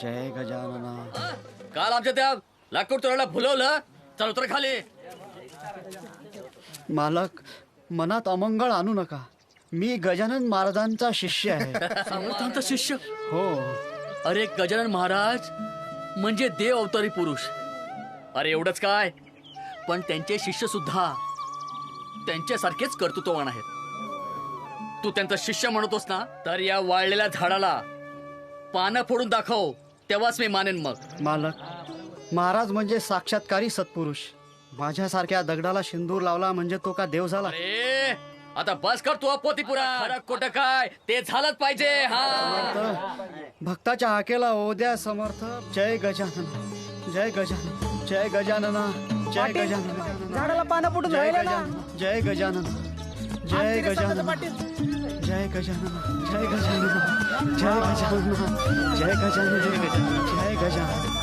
जय गजानना. काल आमच्या त्या लाकूड तोडायला भुलवलं. चल उतर खाली. मालक, मनात अमंगळ आणू नका. मी गजानन महाराजांचा शिष्य आहे. समर्थांचा शिष्य? हो. अरे गजानन महाराज म्हणजे देव अवतारी पुरुष. अरे एवढंच काय, पण त्यांचे शिष्य सुद्धा त्यांच्यासारखेच कर्तृत्ववान आहेत. तू त्यांचा शिष्य म्हणतोस ना, तर या वाळलेल्या झाडाला पानं फोडून दाखव, तेव्हाच मी मानेन. मग मालक, महाराज म्हणजे साक्षात्कारी सत्पुरुष. माझ्यासारख्या दगडाला सिंदूर लावला म्हणजे तो का देव झाला? अरे आता बस कर तू अपोती पुरा. खरं खोटं काय ते झालंच पाहिजे. हा, भक्ताच्या हाकेला ओद्या समर्थ. जय गजानन, जय गजानन, जय गजानना, जय गजानन. झाडाला पानं फुटून जय राहिलं ना. गजानन, जय गजानन, जय गजानन, जय गजानन, जय गजानन, जय गजानन, जय गजानन, जय गजानन.